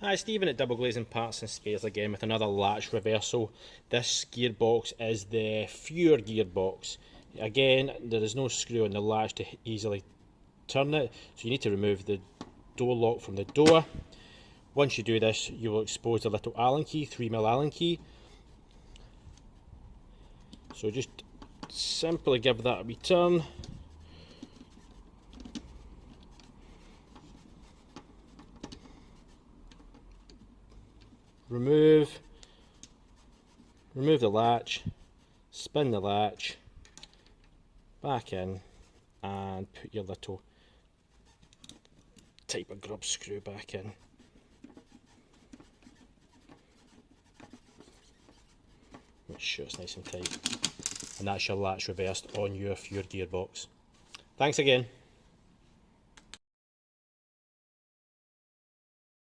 Hi, Stephen at Double Glazing Parts and Spares again with another latch reversal. This gearbox is the FUHR gearbox. Again, there is no screw on the latch to easily turn it, so you need to remove the door lock from the door. Once you do this, you will expose the little Allen key, 3mm Allen key. So just simply give that a wee turn. Remove the latch, spin the latch back in and put your little type of grub screw back in. Make sure it's nice and tight. And that's your latch reversed on your FUHR gearbox. Thanks again.